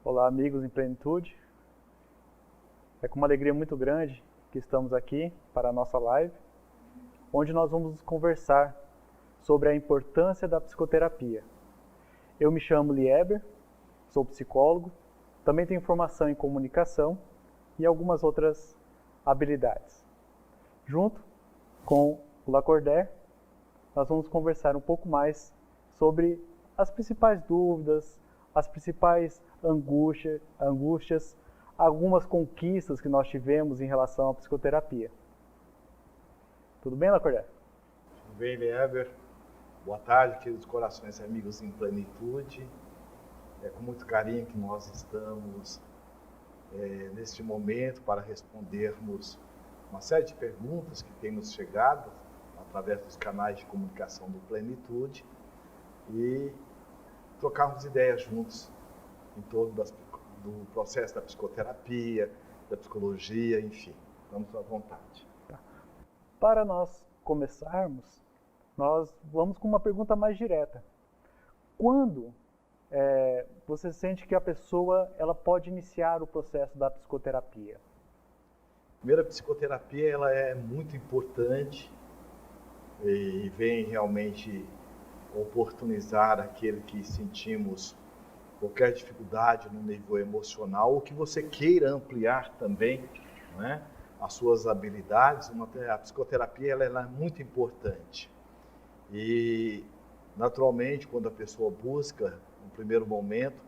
Olá, amigos em plenitude. É com uma alegria muito grande que estamos aqui para a nossa live, onde nós vamos conversar sobre a importância da psicoterapia. Eu me chamo Lieber, sou psicólogo, também tenho formação em comunicação e algumas outras habilidades. Junto com o Lacordaire, nós vamos conversar um pouco mais sobre as principais dúvidas, as principais angústias, algumas conquistas que nós tivemos em relação à psicoterapia. Tudo bem, Lacordaire? Tudo bem, Lieber? Boa tarde, queridos corações e amigos em plenitude. É com muito carinho que nós estamos neste momento para respondermos uma série de perguntas que têm nos chegado através dos canais de comunicação do Plenitude e trocarmos ideias juntos em torno do processo da psicoterapia, da psicologia, enfim. Vamos à vontade. Tá. Para nós começarmos, nós vamos com uma pergunta mais direta. Quando você sente que a pessoa ela pode iniciar o processo da psicoterapia? Primeiro, a psicoterapia ela é muito importante e vem realmente oportunizar aquele que sentimos qualquer dificuldade no nível emocional ou que você queira ampliar também, né, as suas habilidades. A psicoterapia ela é muito importante e naturalmente quando a pessoa busca no primeiro momento,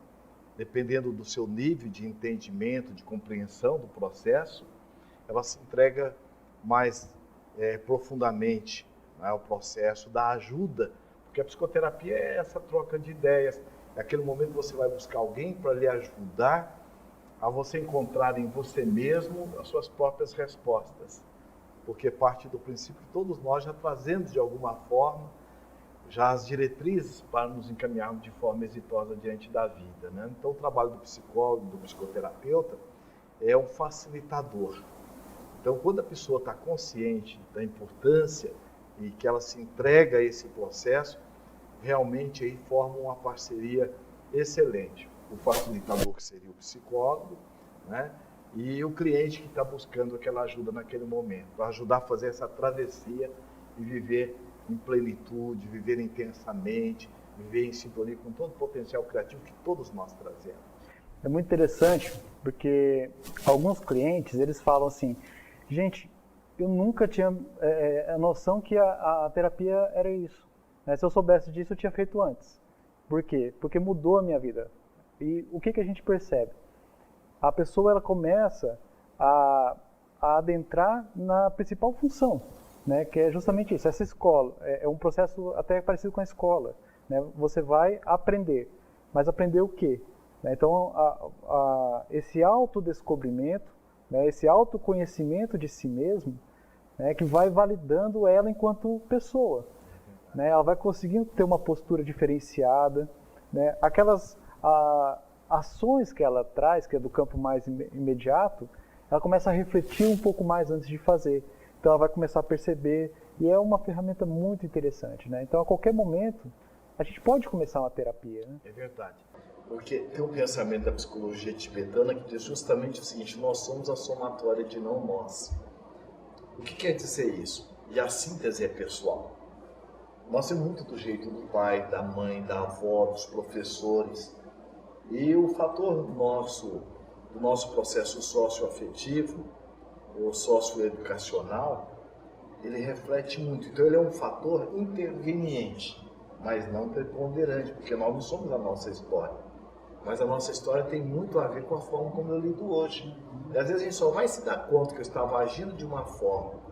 dependendo do seu nível de entendimento, de compreensão do processo, ela se entrega mais profundamente, né, ao processo da ajuda, porque a psicoterapia é essa troca de ideias, é aquele momento que você vai buscar alguém para lhe ajudar a você encontrar em você mesmo as suas próprias respostas, porque parte do princípio que todos nós já trazemos de alguma forma já as diretrizes para nos encaminharmos de forma exitosa diante da vida, né? Então o trabalho do psicólogo, do psicoterapeuta é um facilitador. Então quando a pessoa está consciente da importância e que ela se entrega a esse processo, realmente aí forma uma parceria excelente. O facilitador, que seria o psicólogo, né? E o cliente que está buscando aquela ajuda naquele momento, para ajudar a fazer essa travessia e viver em plenitude, viver intensamente, viver em sintonia com todo o potencial criativo que todos nós trazemos. É muito interessante porque alguns clientes eles falam assim, gente, eu nunca tinha a noção que a terapia era isso. Né? Se eu soubesse disso, eu tinha feito antes. Por quê? Porque mudou a minha vida. E o que a gente percebe? A pessoa ela começa a adentrar na principal função, né? Que é justamente isso, essa escola. É um processo até parecido com a escola. Né? Você vai aprender, mas aprender o quê? Né? Então, esse autodescobrimento, né? Esse autoconhecimento de si mesmo, né? Que vai validando ela enquanto pessoa. Né? Ela vai conseguindo ter uma postura diferenciada, né? Aquelas ações que ela traz, que é do campo mais imediato, ela começa a refletir um pouco mais antes de fazer. Então ela vai começar a perceber, e é uma ferramenta muito interessante, né? Então a qualquer momento a gente pode começar uma terapia, né? É verdade, porque tem um pensamento da psicologia tibetana que diz justamente o seguinte: nós somos a somatória de não nós. O que quer dizer isso? E a síntese é pessoal. Nós temos muito do jeito do pai, da mãe, da avó, dos professores. E o fator do nosso processo socioafetivo, ou socioeducacional, ele reflete muito. Então ele é um fator interveniente, mas não preponderante, porque nós não somos a nossa história. Mas a nossa história tem muito a ver com a forma como eu lido hoje. E às vezes a gente só vai se dar conta que eu estava agindo de uma forma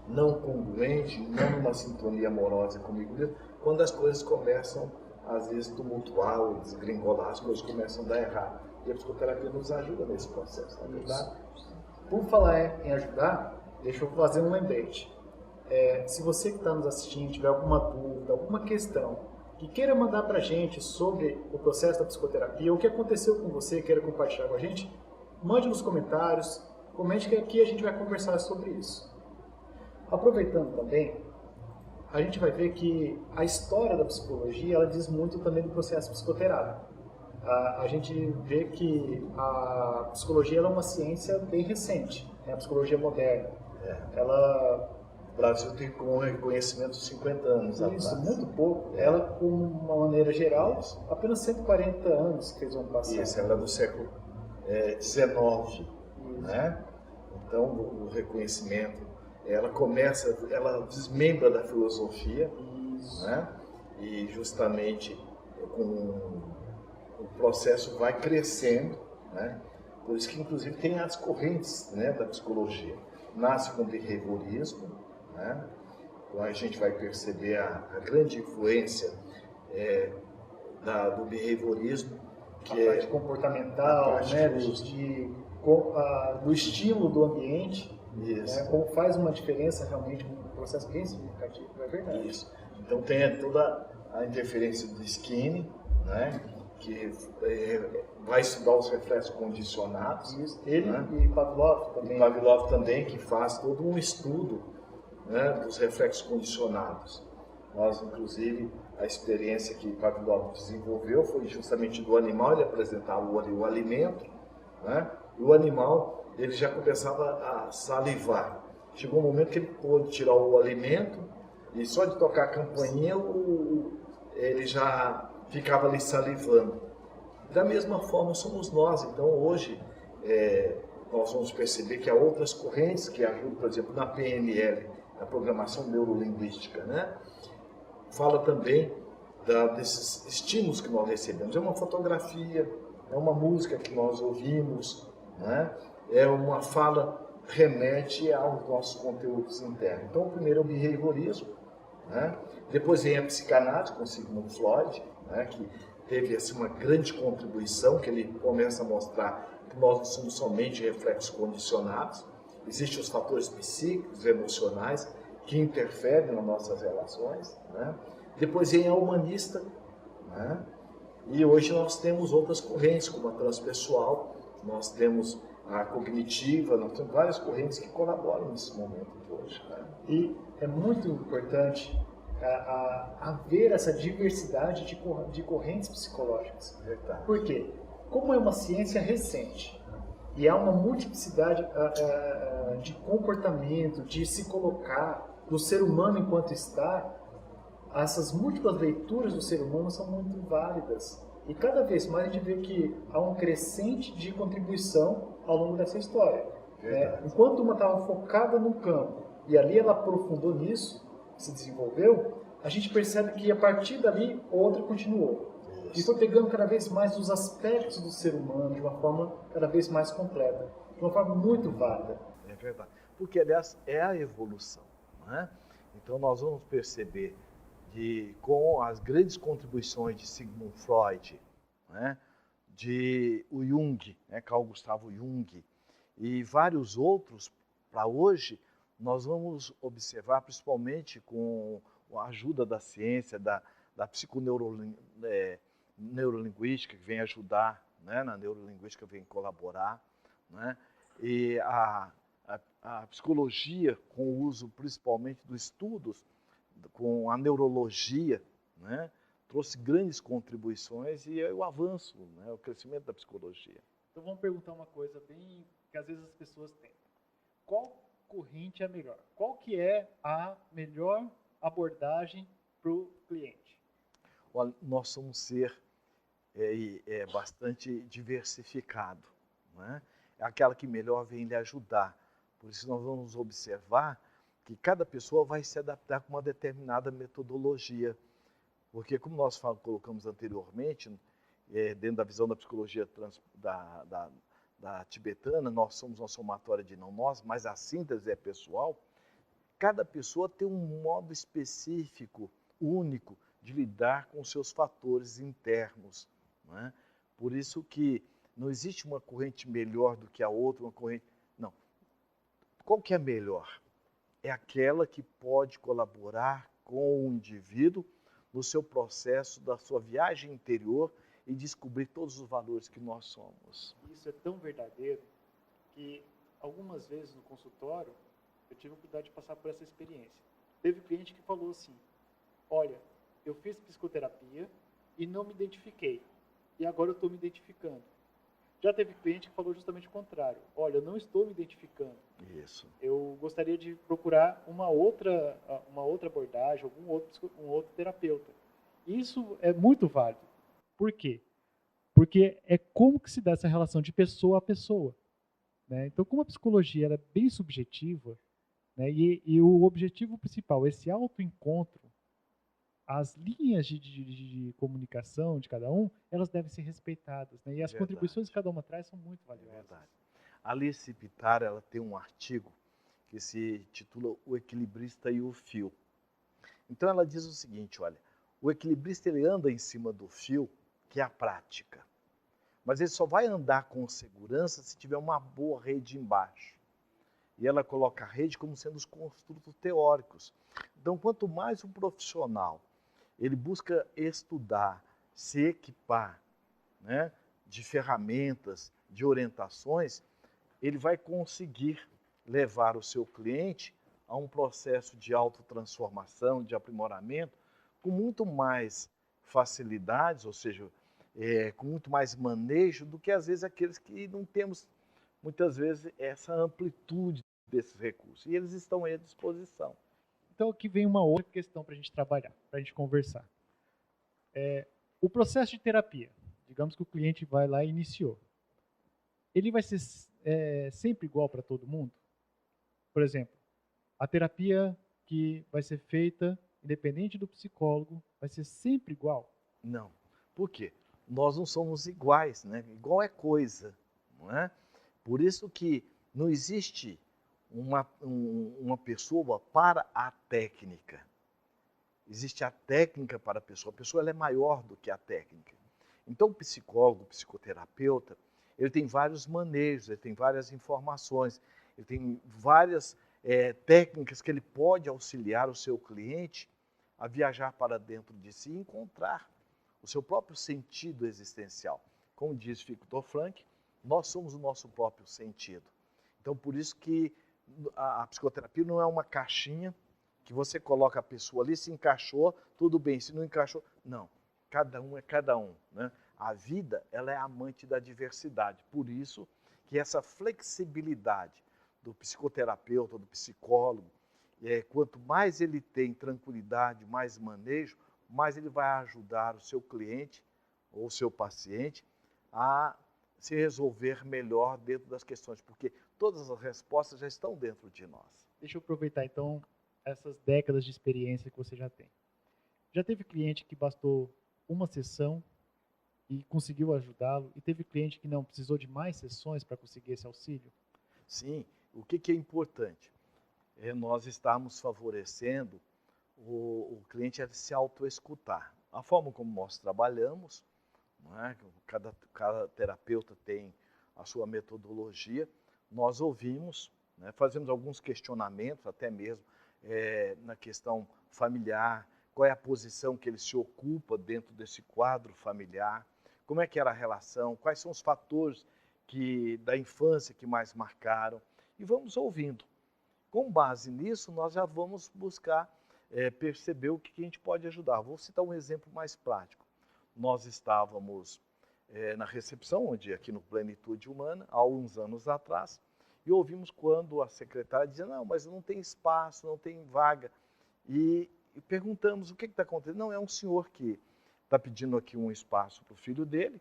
não congruente, não numa sintonia amorosa comigo mesmo, quando as coisas começam, às vezes, tumultuar ou desgringolar, as coisas começam a dar errado. E a psicoterapia nos ajuda nesse processo, não é verdade? Por falar em ajudar, deixa eu fazer um lembrete. Se você que está nos assistindo tiver alguma dúvida, alguma questão, que queira mandar para a gente sobre o processo da psicoterapia, o que aconteceu com você, queira compartilhar com a gente, mande nos comentários, comente que aqui a gente vai conversar sobre isso. Aproveitando também, a gente vai ver que a história da psicologia ela diz muito também do processo psicoterápico. a gente vê que a psicologia ela é uma ciência bem recente, né? A psicologia moderna. Ela... O Brasil tem um reconhecimento de 50 anos atrás. Isso, muito pouco. Ela, com uma maneira geral, apenas 140 anos que fez o ano passado. Isso, ela é do século XIX, né? Então, o reconhecimento, ela desmembra da filosofia, né? E justamente o processo vai crescendo, né? Por isso que, inclusive, tem as correntes, né, da psicologia. Nasce com o behaviorismo, né? Então, a gente vai perceber a grande influência do behaviorismo, que a parte comportamental, né, do estilo do ambiente, né, como faz uma diferença realmente no processo bem significativo, é verdade. Isso. Então tem toda a interferência do Skinner, né, que vai estudar os reflexos condicionados. Isso. Ele, né? E Pavlov também. E Pavlov também, que faz todo um estudo, né, dos reflexos condicionados. Nós, inclusive, a experiência que Pavlov desenvolveu foi justamente do animal, ele apresentava o alimento, né, e o animal ele já começava a salivar. Chegou um momento que ele pôde tirar o alimento e só de tocar a campainha ele já ficava ali salivando. Da mesma forma somos nós. Então hoje nós vamos perceber que há outras correntes que ajudam, por exemplo, na PNL, na programação neurolinguística, né? Fala também desses estímulos que nós recebemos. É uma fotografia, é uma música que nós ouvimos, né? É uma fala remete aos nossos conteúdos internos. Então, o primeiro é o behaviorismo, né? Depois vem a psicanálise com Sigmund Freud, né? Que teve assim, uma grande contribuição, que ele começa a mostrar que nós não somos somente reflexos condicionados, existem os fatores psíquicos, emocionais, que interferem nas nossas relações, né? Depois vem a humanista, né? E hoje nós temos outras correntes, como a transpessoal, nós temos a cognitiva, nós temos várias correntes que colaboram nesse momento de hoje, né? E é muito importante haver essa diversidade de correntes psicológicas. Verdade. Por quê? Como é uma ciência recente e há uma multiplicidade de comportamento, de se colocar do ser humano enquanto está, essas múltiplas leituras do ser humano são muito válidas. E cada vez mais a gente vê que há um crescente de contribuição ao longo dessa história. Né? Enquanto uma estava focada no campo e ali ela aprofundou nisso, se desenvolveu, a gente percebe que a partir dali outra continuou. E foi pegando cada vez mais os aspectos do ser humano de uma forma cada vez mais completa, de uma forma muito válida. É verdade. Porque, aliás, é a evolução, né? Então, nós vamos perceber com as grandes contribuições de Sigmund Freud, né? De o Jung, né? Carl Gustavo Jung, e vários outros, para hoje, nós vamos observar, principalmente com a ajuda da ciência, da psiconeurolinguística, que vem ajudar, né? Na neurolinguística vem colaborar, né? E a psicologia, com o uso principalmente dos estudos, com a neurologia, né? Trouxe grandes contribuições e o avanço, né? O crescimento da psicologia. Então vamos perguntar uma coisa bem que às vezes as pessoas têm. Qual corrente é melhor? Qual que é a melhor abordagem para o cliente? Olha, nós somos um ser bastante diversificado, né? É aquela que melhor vem lhe ajudar. Por isso nós vamos observar que cada pessoa vai se adaptar com uma determinada metodologia. Porque, como nós colocamos anteriormente, dentro da visão da psicologia da tibetana, nós somos uma somatória de não nós, mas a síntese é pessoal. Cada pessoa tem um modo específico, único, de lidar com seus fatores internos, né? Por isso que não existe uma corrente melhor do que a outra, uma corrente... Não. Qual que é melhor? É aquela que pode colaborar com o indivíduo no seu processo da sua viagem interior e descobrir todos os valores que nós somos. Isso é tão verdadeiro que algumas vezes no consultório eu tive a oportunidade de passar por essa experiência. Teve cliente que falou assim, olha, eu fiz psicoterapia e não me identifiquei. e agora eu estou me identificando. Já teve cliente que falou justamente o contrário. Olha, eu não estou me identificando. Isso. Eu gostaria de procurar uma outra abordagem, um outro terapeuta. Isso é muito válido. Por quê? Porque é como que se dá essa relação de pessoa a pessoa. Né? Então, como a psicologia ela é bem subjetiva, né, e o objetivo principal, esse autoencontro, as linhas de comunicação de cada um, elas devem ser respeitadas. Né? E as contribuições que cada uma traz são muito valiosas. Verdade. A Alice Pittar, ela tem um artigo que se titula O Equilibrista e o Fio. Então ela diz o seguinte, olha, o equilibrista ele anda em cima do fio, que é a prática. Mas ele só vai andar com segurança se tiver uma boa rede embaixo. E ela coloca a rede como sendo os construtos teóricos. Então, quanto mais um profissional ele busca estudar, se equipar, né, de ferramentas, de orientações, ele vai conseguir levar o seu cliente a um processo de autotransformação, de aprimoramento, com muito mais facilidades, ou seja, com muito mais manejo do que às vezes aqueles que não temos, muitas vezes, essa amplitude desses recursos. E eles estão aí à disposição. Então aqui vem uma outra questão para a gente trabalhar, para a gente conversar. O processo de terapia, digamos que o cliente vai lá e iniciou. Ele vai ser sempre igual para todo mundo? Por exemplo, a terapia que vai ser feita, independente do psicólogo, vai ser sempre igual? Não. Por quê? Nós não somos iguais, né? Igual é coisa, não é? Por isso que não existe uma pessoa para a técnica. Existe a técnica para a pessoa ela é maior do que a técnica. Então o psicólogo, o psicoterapeuta, ele tem vários manejos, ele tem várias informações, ele tem várias técnicas que ele pode auxiliar o seu cliente a viajar para dentro de si e encontrar o seu próprio sentido existencial. Como diz Viktor Frankl, nós somos o nosso próprio sentido. Então, por isso que a psicoterapia não é uma caixinha que você coloca a pessoa ali, se encaixou, tudo bem, se não encaixou, não. Cada um é cada um, né? A vida, ela é amante da diversidade. Por isso que essa flexibilidade do psicoterapeuta, do psicólogo, quanto mais ele tem tranquilidade, mais manejo, mais ele vai ajudar o seu cliente ou o seu paciente a se resolver melhor dentro das questões, porque todas as respostas já estão dentro de nós. Deixa eu aproveitar então essas décadas de experiência que você já tem. Já teve cliente que bastou uma sessão e conseguiu ajudá-lo, e teve cliente que não precisou de mais sessões para conseguir esse auxílio? Sim, o que é importante? É nós estarmos favorecendo o cliente a se autoescutar. A forma como nós trabalhamos, não é? Cada terapeuta tem a sua metodologia, nós ouvimos, né? Fazemos alguns questionamentos, até mesmo na questão familiar, qual é a posição que ele se ocupa dentro desse quadro familiar, como é que era a relação, quais são os fatores da infância que mais marcaram, e vamos ouvindo. Com base nisso, nós já vamos buscar perceber o que a gente pode ajudar. Vou citar um exemplo mais prático. Nós estávamos na recepção, aqui no Plenitude Humana, há uns anos atrás, e ouvimos quando a secretária dizia, não, mas não tem espaço, não tem vaga. E perguntamos, o que está acontecendo? Não, é um senhor que está pedindo aqui um espaço para o filho dele,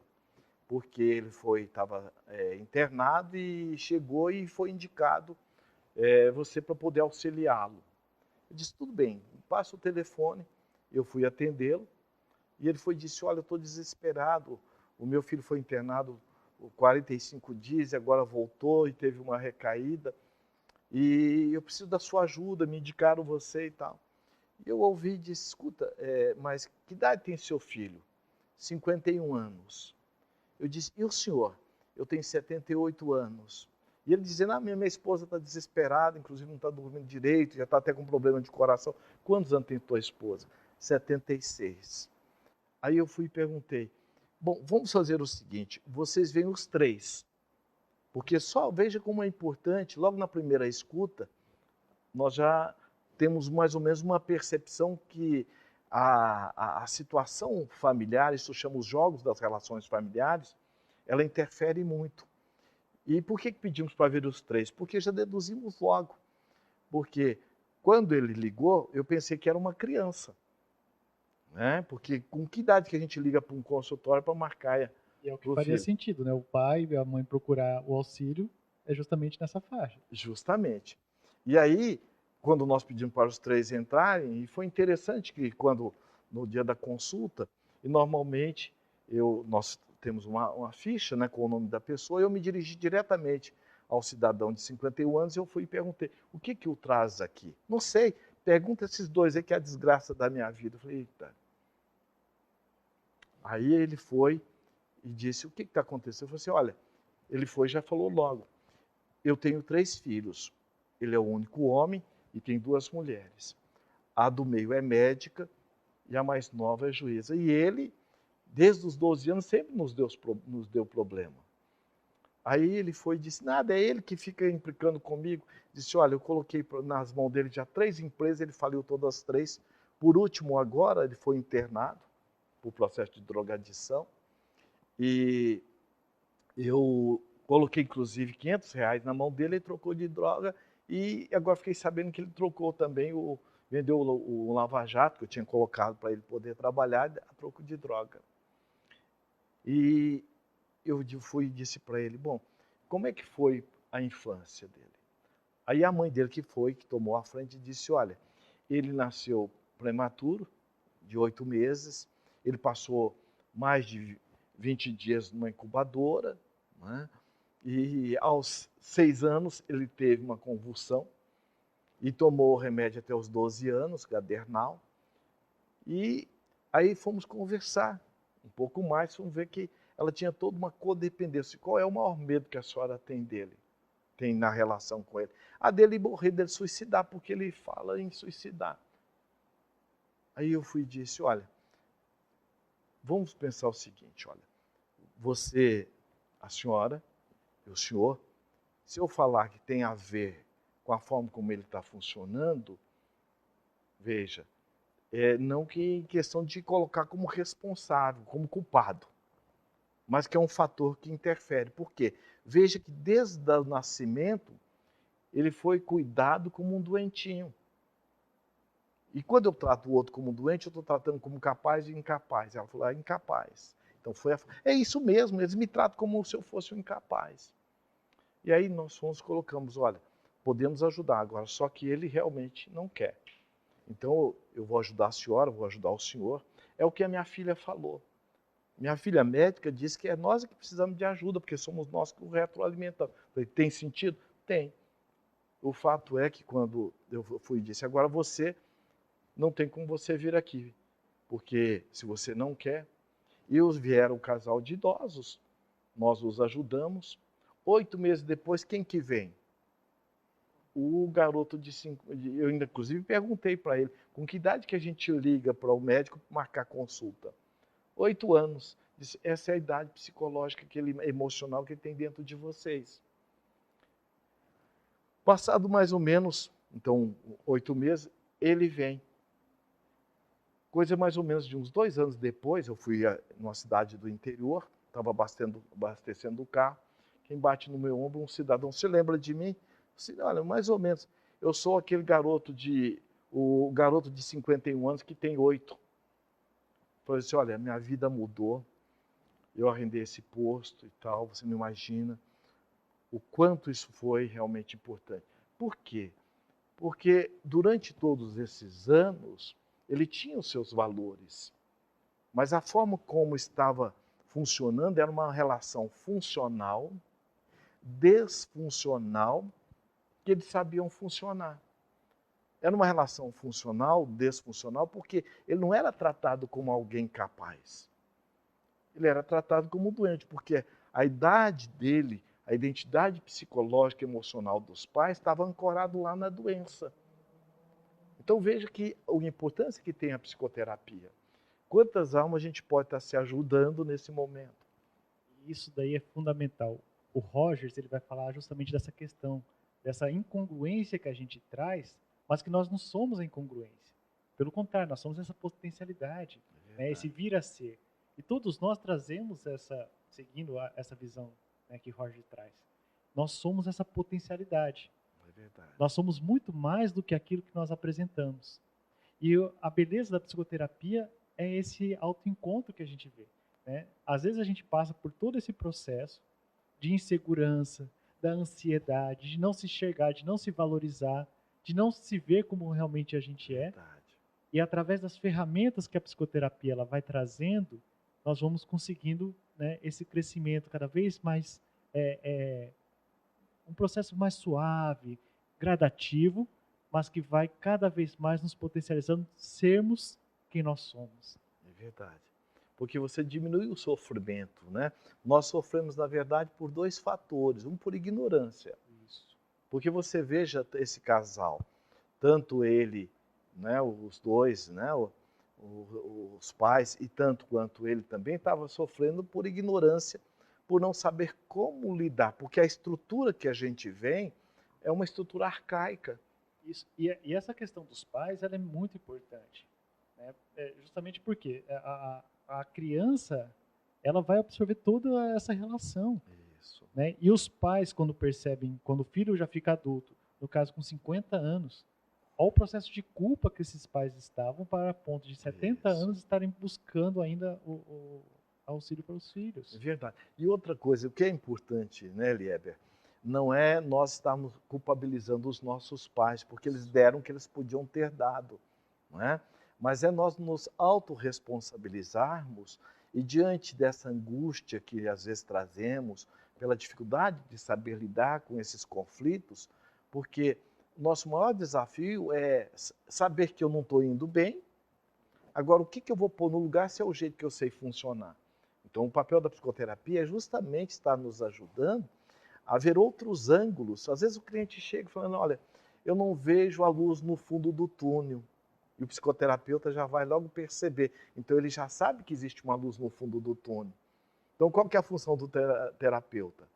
porque ele estava internado e chegou e foi indicado você para poder auxiliá-lo. Eu disse, tudo bem, passa o telefone, eu fui atendê-lo, e ele disse, olha, eu estou desesperado, o meu filho foi internado 45 dias e agora voltou e teve uma recaída, e eu preciso da sua ajuda, me indicaram você e tal. E eu ouvi e disse, escuta, mas que idade tem seu filho? 51 anos. Eu disse, e o senhor? Eu tenho 78 anos. E ele dizendo, minha esposa está desesperada, inclusive não está dormindo direito, já está até com problema de coração. Quantos anos tem tua esposa? 76. Aí eu fui e perguntei, bom, vamos fazer o seguinte, vocês veem os três, porque só veja como é importante, logo na primeira escuta, nós já temos mais ou menos uma percepção que a situação familiar, isso chama os jogos das relações familiares, ela interfere muito. E por que pedimos para ver os 3? Porque já deduzimos logo. Porque quando ele ligou, eu pensei que era uma criança. Né? Porque com que idade que a gente liga para um consultório para marcar E é o que pro faria filho? sentido, né? O pai e a mãe procurar o auxílio é justamente nessa faixa. Justamente. E aí, quando nós pedimos para os 3 entrarem, e foi interessante que quando, no dia da consulta, e normalmente nós temos uma ficha, né, com o nome da pessoa, eu me dirigi diretamente ao cidadão de 51 anos e eu fui e perguntei, o que o traz aqui? Não sei, pergunta esses 2 aí que é a desgraça da minha vida. Eu falei, eita. Aí ele foi e disse, o que está acontecendo? Eu falei assim, olha, ele foi e já falou logo, eu tenho 3 filhos, ele é o único homem e tem 2 mulheres. A do meio é médica e a mais nova é juíza. E ele, desde os 12 anos, sempre nos deu problema. Aí ele foi e disse, nada, é ele que fica implicando comigo. Disse, olha, eu coloquei nas mãos dele já 3 empresas, ele faliu todas as 3. Por último, agora, ele foi internado por processo de drogadição. E eu coloquei, inclusive, R$ 500 na mão dele, ele trocou de droga. E agora fiquei sabendo que ele trocou também, vendeu o lava-jato que eu tinha colocado para ele poder trabalhar, a troco de droga. E eu fui e disse para ele, bom, como é que foi a infância dele? Aí a mãe dele que tomou a frente, disse, olha, ele nasceu prematuro, de 8 meses, ele passou mais de 20 dias numa incubadora, né? E aos 6 anos ele teve uma convulsão e tomou o remédio até os 12 anos, Gadernal, e aí fomos conversar um pouco mais, fomos ver que ela tinha toda uma codependência. Qual é o maior medo que a senhora tem dele? Tem na relação com ele? A dele morrer, dele suicidar, porque ele fala em suicidar. Aí eu fui e disse, olha, vamos pensar o seguinte, olha, você, a senhora e o senhor, se eu falar que tem a ver com a forma como ele está funcionando, veja, não que em questão de colocar como responsável, como culpado, mas que é um fator que interfere. Por quê? Veja que desde o nascimento, ele foi cuidado como um doentinho. E quando eu trato o outro como doente, eu estou tratando como capaz e incapaz. Ela falou, incapaz. Então é isso mesmo, eles me tratam como se eu fosse um incapaz. E aí nós colocamos, olha, podemos ajudar agora, só que ele realmente não quer. Então eu vou ajudar a senhora, vou ajudar o senhor. É o que a minha filha falou. Minha filha médica disse que é nós que precisamos de ajuda, porque somos nós que o retroalimentamos. Falei, tem sentido? Tem. O fato é que quando eu fui e disse, agora você não tem como você vir aqui, porque se você não quer, vieram um casal de idosos, nós os ajudamos. 8 meses depois, quem que vem? O garoto de 5, eu ainda inclusive perguntei para ele, com que idade que a gente liga para o médico marcar consulta? 8 anos. Disse, essa é a idade psicológica, emocional que ele tem dentro de vocês. Passado mais ou menos, então, 8 meses, ele vem. Coisa mais ou menos de uns 2 anos depois, eu fui numa cidade do interior, estava abastecendo o carro, quem bate no meu ombro, um cidadão, se lembra de mim? Disse, olha, mais ou menos, eu sou aquele o garoto de 51 anos que tem 8. Falei assim, olha, minha vida mudou, eu arrendei esse posto e tal, você não imagina o quanto isso foi realmente importante. Por quê? Porque durante todos esses anos, ele tinha os seus valores, mas a forma como estava funcionando era uma relação funcional, desfuncional, que eles sabiam funcionar. Era uma relação funcional, desfuncional, porque ele não era tratado como alguém capaz. Ele era tratado como doente, porque a idade dele, a identidade psicológica e emocional dos pais estava ancorado lá na doença. Então veja que a importância que tem a psicoterapia. Quantas almas a gente pode estar se ajudando nesse momento? Isso daí é fundamental. O Rogers ele vai falar justamente dessa questão, dessa incongruência que a gente traz, mas que nós não somos a incongruência. Pelo contrário, nós somos essa potencialidade, né, esse vir a ser. E todos nós trazemos essa visão, né, que Roger traz. Nós somos essa potencialidade. É verdade. Nós somos muito mais do que aquilo que nós apresentamos. E a beleza da psicoterapia é esse autoencontro que a gente vê, né? Às vezes a gente passa por todo esse processo de insegurança, da ansiedade, de não se enxergar, de não se valorizar, de não se ver como realmente a gente é. Verdade. E através das ferramentas que a psicoterapia ela vai trazendo, nós vamos conseguindo, né, esse crescimento cada vez mais, um processo mais suave, gradativo, mas que vai cada vez mais nos potencializando sermos quem nós somos. É verdade. Porque você diminui o sofrimento, né? Nós sofremos, na verdade, por dois fatores. Um, por ignorância. Isso. Porque você veja esse casal, tanto ele, né, os dois, né, os pais, e tanto quanto ele também estava sofrendo por ignorância, por não saber como lidar. Porque a estrutura que a gente vem é uma estrutura arcaica. Isso. E essa questão dos pais ela é muito importante, né? Justamente porque a criança ela vai absorver toda essa relação. Isso. Né? E os pais, quando percebem, quando o filho já fica adulto, no caso com 50 anos, olha o processo de culpa que esses pais estavam para a ponto de 70 Isso. anos estarem buscando ainda o auxílio para os filhos. É verdade. E outra coisa, o que é importante, né, Lieber? Não é nós estarmos culpabilizando os nossos pais, porque eles deram o que eles podiam ter dado, não é? Mas é nós nos autorresponsabilizarmos e diante dessa angústia que às vezes trazemos, pela dificuldade de saber lidar com esses conflitos, porque nosso maior desafio é saber que eu não estou indo bem, agora o que eu vou pôr no lugar se é o jeito que eu sei funcionar. Então o papel da psicoterapia é justamente estar nos ajudando a ver outros ângulos. Às vezes o cliente chega falando, olha, eu não vejo a luz no fundo do túnel. E o psicoterapeuta já vai logo perceber. Então ele já sabe que existe uma luz no fundo do túnel. Então qual que é a função do terapeuta?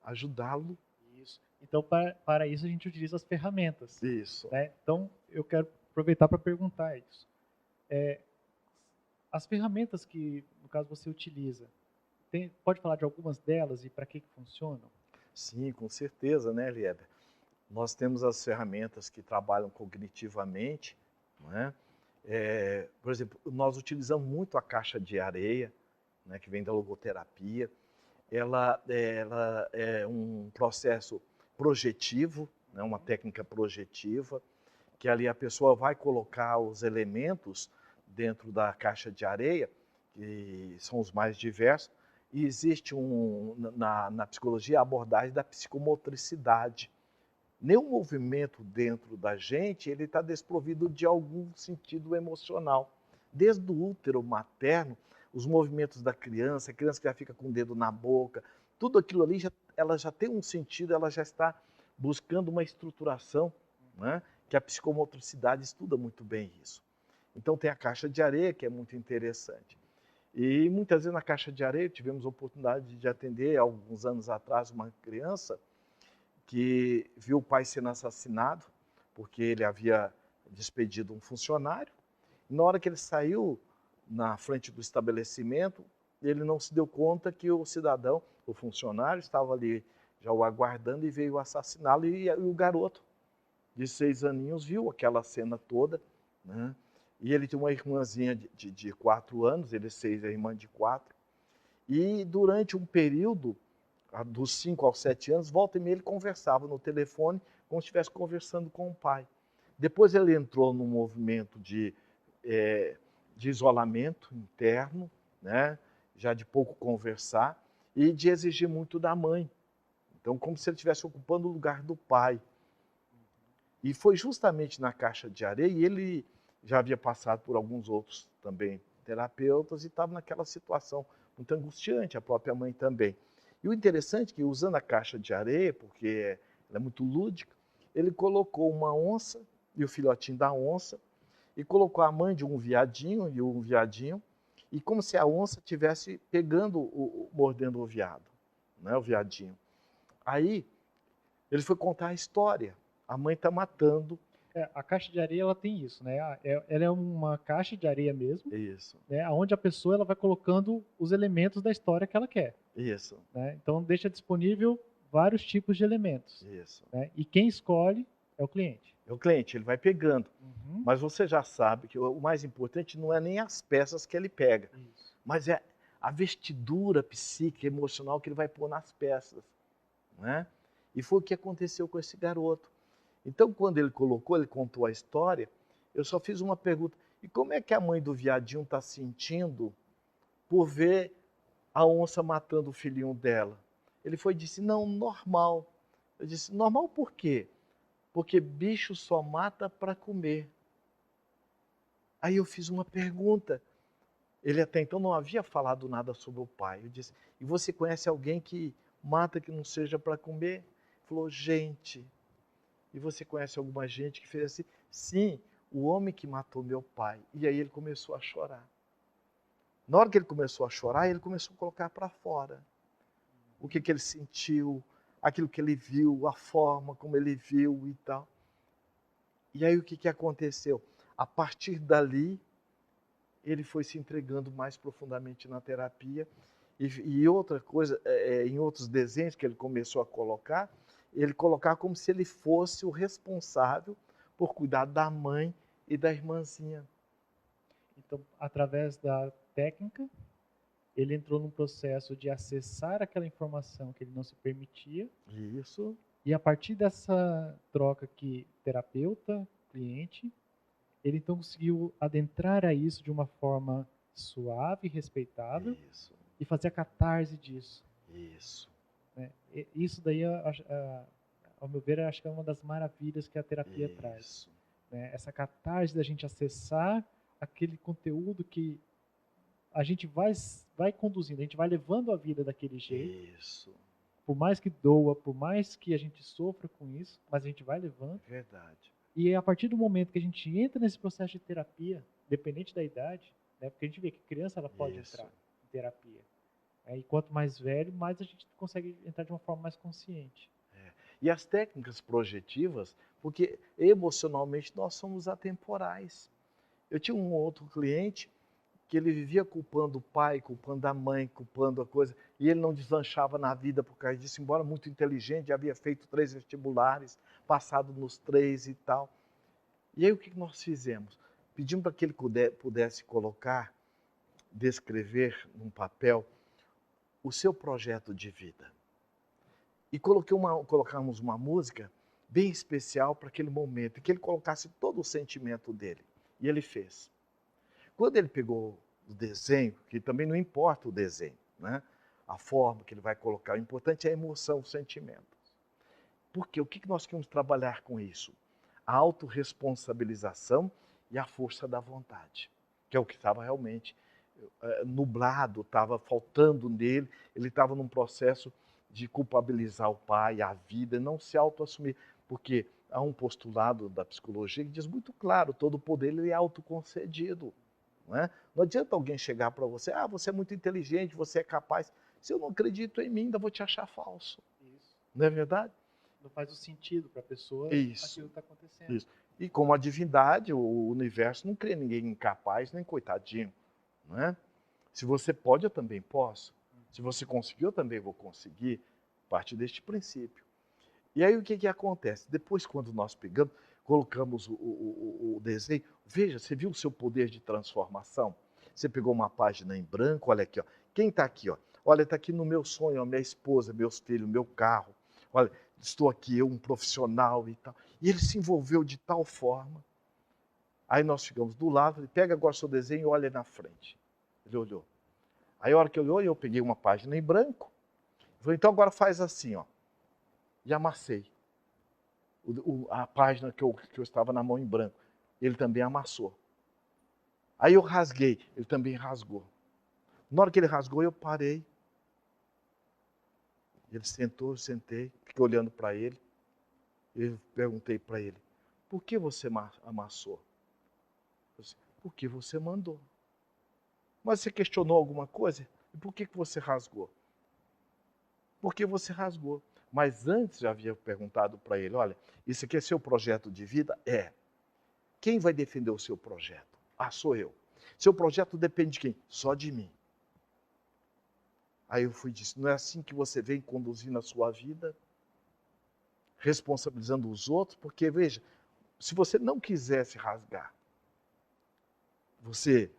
Ajudá-lo. Isso. Então para isso a gente utiliza as ferramentas. Isso. Né? Então eu quero aproveitar para perguntar isso. As ferramentas que, no caso, você utiliza, pode falar de algumas delas e para que funcionam? Sim, com certeza, né, Lieber? Nós temos as ferramentas que trabalham cognitivamente, não é? Por exemplo, nós utilizamos muito a caixa de areia, né, que vem da logoterapia. Ela é um processo projetivo, né, uma técnica projetiva, que ali a pessoa vai colocar os elementos dentro da caixa de areia, que são os mais diversos, e existe na psicologia a abordagem da psicomotricidade. Nenhum movimento dentro da gente ele está desprovido de algum sentido emocional. Desde o útero materno, os movimentos da criança, a criança que já fica com o dedo na boca, tudo aquilo ali ela já tem um sentido, ela já está buscando uma estruturação, né? Que a psicomotricidade estuda muito bem isso. Então tem a caixa de areia, que é muito interessante. E muitas vezes na caixa de areia tivemos a oportunidade de atender, alguns anos atrás, uma criança que viu o pai sendo assassinado, porque ele havia despedido um funcionário. E na hora que ele saiu na frente do estabelecimento, ele não se deu conta que o cidadão, o funcionário, estava ali já o aguardando e veio assassiná-lo. E o garoto de 6 aninhos viu aquela cena toda, né? E ele tinha uma irmãzinha de 4 anos, ele 6, a irmã de 4. E durante um período, dos 5 aos 7 anos, volta e meia ele conversava no telefone, como se estivesse conversando com o pai. Depois ele entrou num movimento de isolamento interno, né? Já de pouco conversar, e de exigir muito da mãe. Então, como se ele estivesse ocupando o lugar do pai. E foi justamente na caixa de areia, e ele já havia passado por alguns outros também terapeutas e estava naquela situação muito angustiante, a própria mãe também. E o interessante é que, usando a caixa de areia, porque ela é muito lúdica, ele colocou uma onça e o filhotinho da onça, e colocou a mãe de um viadinho e um viadinho, e como se a onça estivesse mordendo o viado, né, o viadinho. Aí ele foi contar a história. A mãe está matando A caixa de areia ela tem isso, né? Ela é uma caixa de areia mesmo, Isso, né? Onde a pessoa ela vai colocando os elementos da história que ela quer, isso, né? Então deixa disponível vários tipos de elementos, isso. né? E quem escolhe é o cliente. É o cliente, ele vai pegando. Uhum. Mas você já sabe que o mais importante não é nem as peças que ele pega, Isso. mas é a vestidura psíquica, emocional que ele vai pôr nas peças, né? E foi o que aconteceu com esse garoto. Então, quando ele colocou, ele contou a história, eu só fiz uma pergunta: e como é que a mãe do viadinho está sentindo por ver a onça matando o filhinho dela? Ele foi e disse: não, normal. Eu disse: normal por quê? Porque bicho só mata para comer. Aí eu fiz uma pergunta. Ele até então não havia falado nada sobre o pai. Eu disse: e você conhece alguém que mata que não seja para comer? Ele falou: gente. E você conhece alguma gente que fez assim? Sim, o homem que matou meu pai. E aí ele começou a chorar. Na hora que ele começou a chorar, ele começou a colocar para fora o que ele sentiu, aquilo que ele viu, a forma como ele viu e tal. E aí o que aconteceu? A partir dali, ele foi se entregando mais profundamente na terapia. E outra coisa, em outros desenhos que ele começou a colocar, ele colocar como se ele fosse o responsável por cuidar da mãe e da irmãzinha. Então, através da técnica, ele entrou num processo de acessar aquela informação que ele não se permitia. Isso. E a partir dessa troca que terapeuta-cliente, ele então conseguiu adentrar a isso de uma forma suave, respeitável, Isso. e fazer a catarse disso. Isso. Né? Isso daí, ao meu ver, acho que é uma das maravilhas que a terapia traz. Isso. Né? Essa catarse da gente acessar aquele conteúdo que a gente vai conduzindo, a gente vai levando a vida daquele jeito. Isso. Por mais que doa, por mais que a gente sofra com isso, mas a gente vai levando. Verdade. E a partir do momento que a gente entra nesse processo de terapia, dependente da idade, né, porque a gente vê que criança ela pode entrar em terapia. E quanto mais velho, mais a gente consegue entrar de uma forma mais consciente. E as técnicas projetivas, porque emocionalmente nós somos atemporais. Eu tinha um outro cliente que ele vivia culpando o pai, culpando a mãe, culpando a coisa, e ele não deslanchava na vida por causa disso, embora muito inteligente, já havia feito 3 vestibulares, passado nos 3 e tal. E aí o que nós fizemos? Pedimos para que ele pudesse colocar, descrever num papel o seu projeto de vida. E colocamos uma música bem especial para aquele momento, que ele colocasse todo o sentimento dele. E ele fez. Quando ele pegou o desenho, que também não importa o desenho, né? A forma que ele vai colocar, o importante é a emoção, o sentimento. Porque o que nós queremos trabalhar com isso? A autorresponsabilização e a força da vontade, que é o que estava realmente nublado, estava faltando nele, ele estava num processo de culpabilizar o pai, a vida, não se autoassumir, porque há um postulado da psicologia que diz muito claro, todo o poder ele é autoconcedido. Não é? Não adianta alguém chegar para você, você é muito inteligente, você é capaz. Se eu não acredito em mim, ainda vou te achar falso. Isso. Não é verdade? Não faz o sentido para a pessoa Isso. aquilo que está acontecendo. Isso. E como a divindade, o universo não cria ninguém incapaz nem coitadinho. Não é? Se você pode, eu também posso. Se você conseguiu, eu também vou conseguir. Parte deste princípio. E aí o que acontece? Depois, quando nós pegamos, colocamos o desenho, veja, você viu o seu poder de transformação? Você pegou uma página em branco, olha aqui, ó. Quem está aqui? Ó? Olha, está aqui no meu sonho, ó, minha esposa, meus filhos, meu carro. Olha, estou aqui, eu, um profissional e tal. E ele se envolveu de tal forma. Aí nós ficamos do lado, ele pega agora o seu desenho e olha na frente. Ele olhou. Aí a hora que ele olhou, eu peguei uma página em branco. Eu falei, então agora faz assim, ó. E amassei a página que eu estava na mão em branco. Ele também amassou. Aí eu rasguei, ele também rasgou. Na hora que ele rasgou, eu parei. Ele sentou, eu sentei, fiquei olhando para ele. Eu perguntei para ele, por que você amassou? Eu disse, porque você mandou. Mas você questionou alguma coisa? E por que você rasgou? Porque você rasgou. Mas antes já havia perguntado para ele, olha, isso aqui é seu projeto de vida? É. quem vai defender o seu projeto? Ah, sou eu. Seu projeto depende de quem? Só de mim. Aí eu fui e disse, não é assim que você vem conduzindo a sua vida? Responsabilizando os outros? Porque, veja, se você não quiser se rasgar, você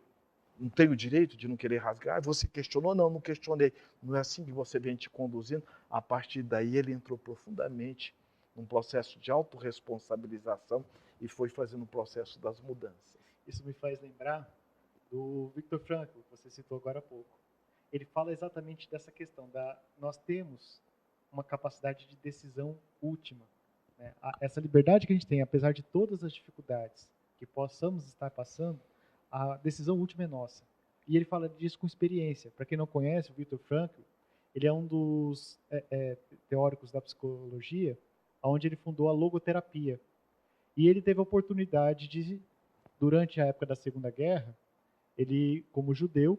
não tem o direito de não querer rasgar? Você questionou? Não, não questionei. Não é assim que você vem te conduzindo? A partir daí ele entrou profundamente num processo de autorresponsabilização e foi fazendo o processo das mudanças. Isso me faz lembrar do Viktor Frankl, que você citou agora há pouco. Ele fala exatamente dessa questão, nós temos uma capacidade de decisão última. Né? Essa liberdade que a gente tem, apesar de todas as dificuldades que possamos estar passando, a decisão última é nossa. E ele fala disso com experiência. Para quem não conhece, o Viktor Frankl, ele é um dos teóricos da psicologia, onde ele fundou a logoterapia. E ele teve a oportunidade de, durante a época da Segunda Guerra, ele, como judeu,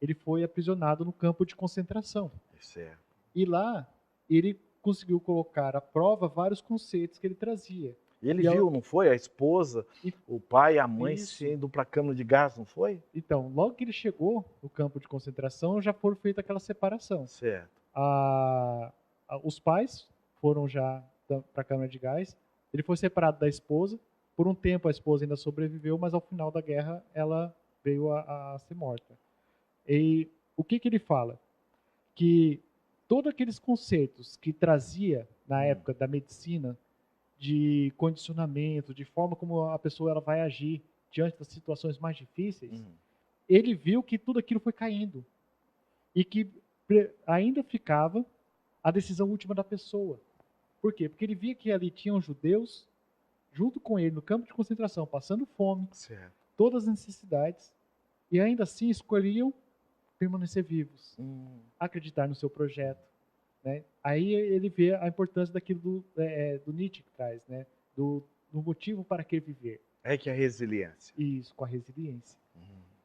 ele foi aprisionado no campo de concentração. Certo. E lá, ele conseguiu colocar à prova vários conceitos que ele trazia. E ele viu, não foi? A esposa, o pai e a mãe sendo para a câmara de gás, não foi? Então, logo que ele chegou no campo de concentração, já foi feita aquela separação. Certo. Os pais foram já para a câmara de gás. Ele foi separado da esposa. Por um tempo, a esposa ainda sobreviveu, mas ao final da guerra, ela veio a ser morta. E o que ele fala? Que todos aqueles conceitos que trazia na época da medicina, de condicionamento, de forma como a pessoa ela vai agir diante das situações mais difíceis, ele viu que tudo aquilo foi caindo. E que ainda ficava a decisão última da pessoa. Por quê? Porque ele via que ali tinham judeus, junto com ele, no campo de concentração, passando fome, certo, todas as necessidades, e ainda assim escolhiam permanecer vivos, acreditar no seu projeto. Né? Aí ele vê a importância daquilo do Nietzsche que traz, né? do motivo para que viver. É que a resiliência. Isso, com a resiliência.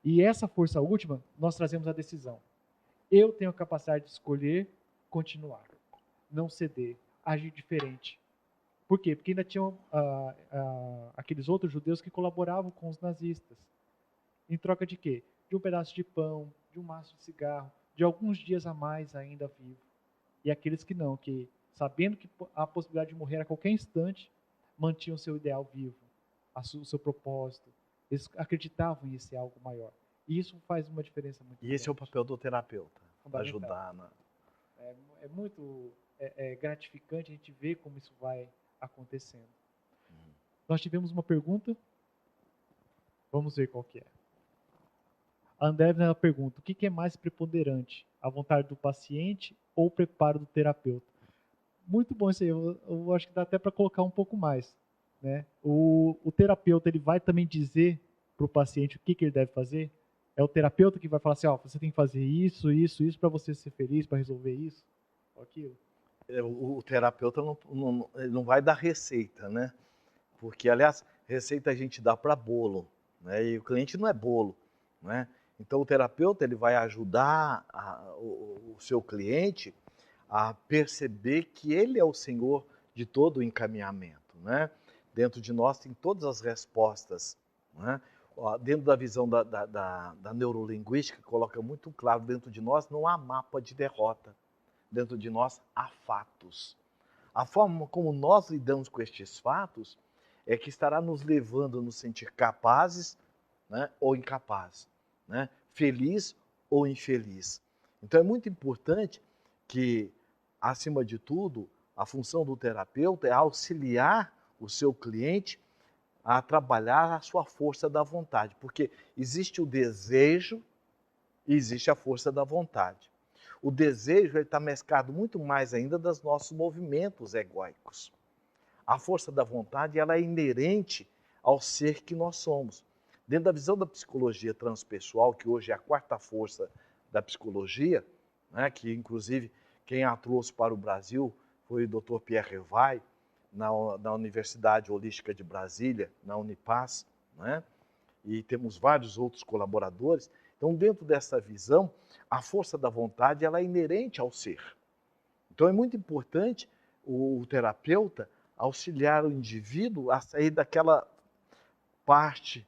E essa força última, nós trazemos a decisão. Eu tenho a capacidade de escolher continuar, não ceder, agir diferente. Por quê? Porque ainda tinham aqueles outros judeus que colaboravam com os nazistas. Em troca de quê? De um pedaço de pão, de um maço de cigarro, de alguns dias a mais ainda vivo. E aqueles que não, que sabendo que a possibilidade de morrer a qualquer instante, mantinham o seu ideal vivo, o seu propósito. Eles acreditavam em esse algo maior. E isso faz uma diferença muito grande. E esse é o papel do terapeuta, ajudar. É muito gratificante a gente ver como isso vai acontecendo. Nós tivemos uma pergunta. Vamos ver qual que é. A Andrévna pergunta, o que é mais preponderante? A vontade do paciente ou o preparo do terapeuta? Muito bom isso aí, eu acho que dá até para colocar um pouco mais. Né? O terapeuta ele vai também dizer para o paciente o que ele deve fazer? É o terapeuta que vai falar assim, você tem que fazer isso, isso, isso para você ser feliz, para resolver isso, ou aquilo? O terapeuta não vai dar receita, né? Porque, aliás, receita a gente dá para bolo, né? E o cliente não é bolo, né? Então, o terapeuta ele vai ajudar o seu cliente a perceber que ele é o senhor de todo o encaminhamento, né? Dentro de nós tem todas as respostas, né? Dentro da visão da neurolinguística, coloca muito claro, dentro de nós não há mapa de derrota, dentro de nós há fatos. A forma como nós lidamos com estes fatos é que estará nos levando a nos sentir capazes, né, ou incapazes, né? Feliz ou infeliz. Então é muito importante que, acima de tudo, a função do terapeuta é auxiliar o seu cliente a trabalhar a sua força da vontade, porque existe o desejo e existe a força da vontade. O desejo está mesclado muito mais ainda dos nossos movimentos egóicos. A força da vontade ela é inerente ao ser que nós somos. Dentro da visão da psicologia transpessoal, que hoje é a quarta força da psicologia, né, que inclusive quem a trouxe para o Brasil foi o Dr. Pierre Revai, na Universidade Holística de Brasília, na Unipaz, né? E temos vários outros colaboradores. Então, dentro dessa visão, a força da vontade ela é inerente ao ser. Então, é muito importante o terapeuta auxiliar o indivíduo a sair daquela parte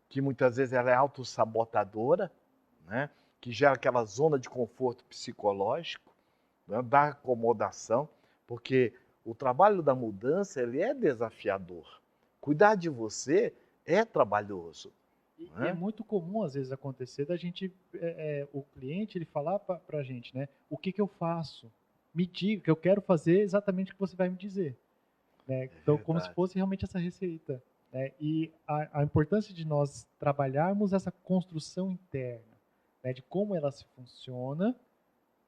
que muitas vezes ela é autossabotadora, né? Que gera aquela zona de conforto psicológico, né? Da acomodação, porque o trabalho da mudança ele é desafiador. Cuidar de você é trabalhoso. E Né? é muito comum, às vezes, acontecer da gente, o cliente, ele falar para a gente, né? O que eu faço? Me diga, que eu quero fazer exatamente o que você vai me dizer. Né? Então, como se Verdade. fosse realmente essa receita. Né? E a importância de nós trabalharmos essa construção interna, né? De como ela se funciona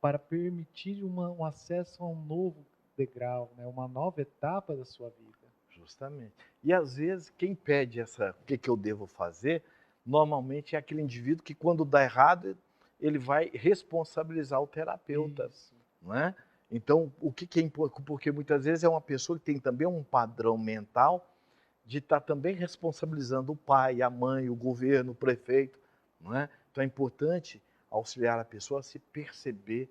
para permitir um acesso a um novo degrau, né? Uma nova etapa da sua vida. Justamente. E às vezes quem pede o que eu devo fazer, normalmente é aquele indivíduo que quando dá errado, ele vai responsabilizar o terapeuta. Isso. Não é? Então, o que é importante? Porque muitas vezes é uma pessoa que tem também um padrão mental de estar também responsabilizando o pai, a mãe, o governo, o prefeito. Não é? Então é importante auxiliar a pessoa a se perceber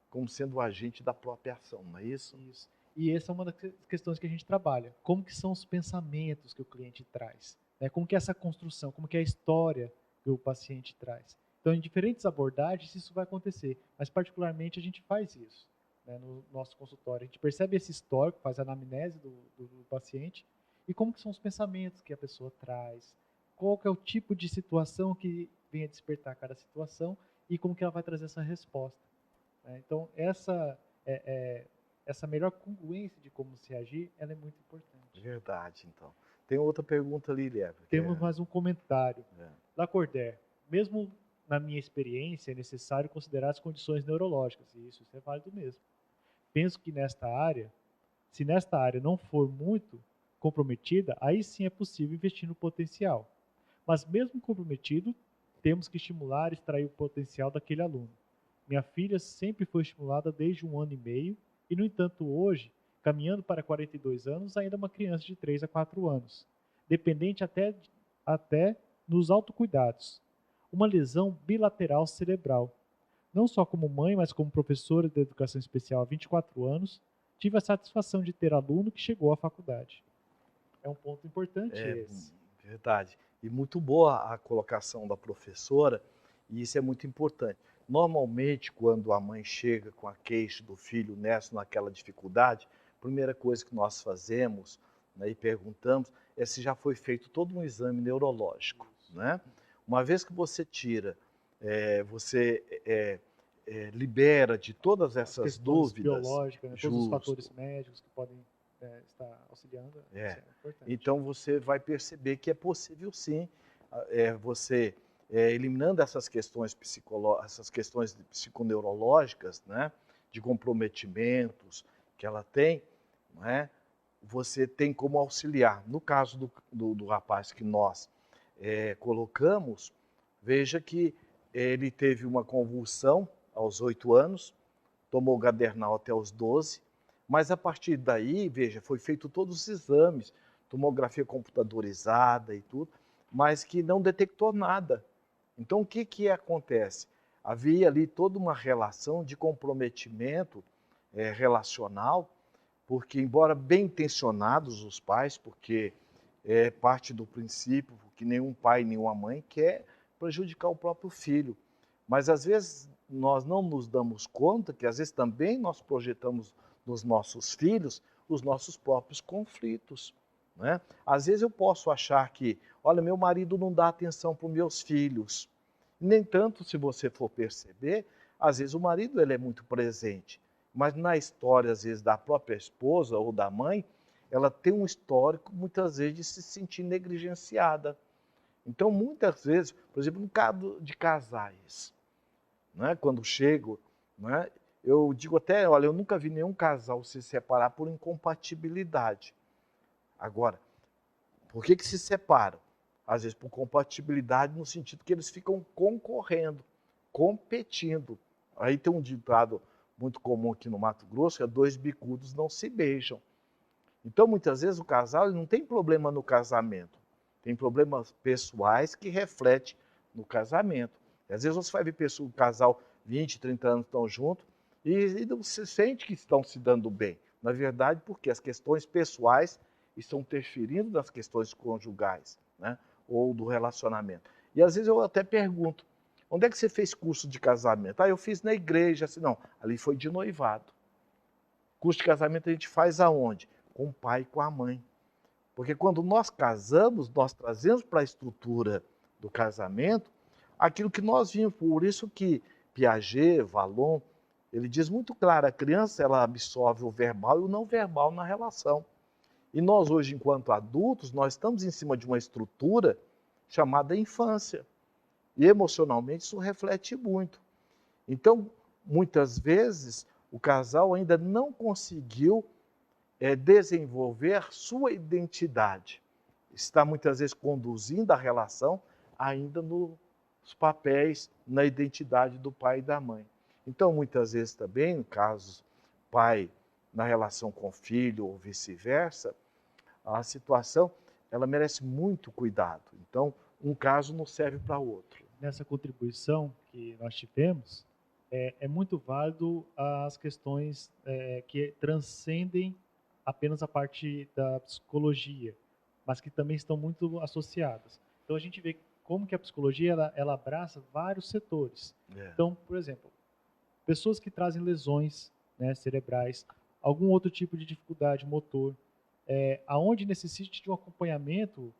como sendo o agente da própria ação, não é isso? Isso. E essa é uma das questões que a gente trabalha. Como que são os pensamentos que o cliente traz? Né? Como que é essa construção? Como que é a história que o paciente traz? Então, em diferentes abordagens, isso vai acontecer. Mas, particularmente, a gente faz isso, né, no nosso consultório. A gente percebe esse histórico, faz a anamnese do paciente e como que são os pensamentos que a pessoa traz, qual que é o tipo de situação que vem a despertar cada situação e como que ela vai trazer essa resposta. Né? Então, essa melhor congruência de como se agir, ela é muito importante. Verdade, então. Tem outra pergunta ali, Lieva. Temos mais um comentário. É. Lacordaire, mesmo na minha experiência, é necessário considerar as condições neurológicas, e isso é válido mesmo. Penso que se nesta área não for muito comprometida, aí sim é possível investir no potencial. Mas mesmo comprometido, temos que estimular e extrair o potencial daquele aluno. Minha filha sempre foi estimulada desde 1 ano e meio, e, no entanto, hoje, caminhando para 42 anos, ainda é uma criança de 3 a 4 anos, dependente até nos autocuidados. Uma lesão bilateral cerebral. Não só como mãe, mas como professora de educação especial há 24 anos, tive a satisfação de ter aluno que chegou à faculdade. É um ponto importante esse. Verdade. E muito boa a colocação da professora, e isso é muito importante. Normalmente, quando a mãe chega com a queixa do filho naquela dificuldade, a primeira coisa que nós fazemos, né, e perguntamos é se já foi feito todo um exame neurológico. Né? Uma vez que você tira, libera de todas essas dúvidas biológicas, né, todos os fatores médicos que podem estar auxiliando. Isso é importante. Então você vai perceber que é possível sim, você eliminando essas questões psiconeurológicas, né, de comprometimentos que ela tem, né, você tem como auxiliar. No caso do rapaz que nós colocamos, veja que ele teve uma convulsão aos 8 anos, tomou Gadernal até os 12, mas a partir daí, veja, foi feito todos os exames, tomografia computadorizada e tudo, mas que não detectou nada. Então, o que acontece? Havia ali toda uma relação de comprometimento relacional, porque, embora bem intencionados os pais, porque é parte do princípio que nenhum pai, nenhuma mãe quer prejudicar o próprio filho, mas às vezes nós não nos damos conta que às vezes também nós projetamos nos nossos filhos os nossos próprios conflitos. Né? Às vezes eu posso achar que, olha, meu marido não dá atenção para os meus filhos. Nem tanto, se você for perceber, às vezes o marido ele é muito presente, mas na história, às vezes, da própria esposa ou da mãe, ela tem um histórico, muitas vezes, de se sentir negligenciada. Então, muitas vezes, por exemplo, no caso de casais, né, quando chego, né, eu digo até, olha, eu nunca vi nenhum casal se separar por incompatibilidade. Agora, por que se separam? Às vezes por compatibilidade no sentido que eles ficam concorrendo, competindo. Aí tem um ditado muito comum aqui no Mato Grosso, que é 2 bicudos não se beijam. Então, muitas vezes o casal não tem problema no casamento, tem problemas pessoais que refletem no casamento. E, às vezes você vai ver um casal 20, 30 anos estão juntos e não se sente que estão se dando bem. Na verdade, porque as questões pessoais estão interferindo nas questões conjugais. Né? ou do relacionamento. E às vezes eu até pergunto, onde é que você fez curso de casamento? Eu fiz na igreja. Assim, não, ali foi de noivado. Curso de casamento a gente faz aonde? Com o pai e com a mãe. Porque quando nós casamos, nós trazemos para a estrutura do casamento aquilo que nós vimos. Por isso que Piaget, Vallon, ele diz muito claro, a criança ela absorve o verbal e o não verbal na relação. E nós hoje, enquanto adultos, nós estamos em cima de uma estrutura chamada infância. E emocionalmente isso reflete muito. Então, muitas vezes, o casal ainda não conseguiu desenvolver sua identidade. Está muitas vezes conduzindo a relação ainda nos papéis, na identidade do pai e da mãe. Então, muitas vezes também, em casos pai na relação com o filho ou vice-versa, a situação ela merece muito cuidado. Então, um caso não serve para outro. Nessa contribuição que nós tivemos, é muito válido as questões que transcendem apenas a parte da psicologia, mas que também estão muito associadas. Então a gente vê como que a psicologia ela abraça vários setores. Então, por exemplo, pessoas que trazem lesões, né, cerebrais, algum outro tipo de dificuldade motor, aonde necessite de um acompanhamento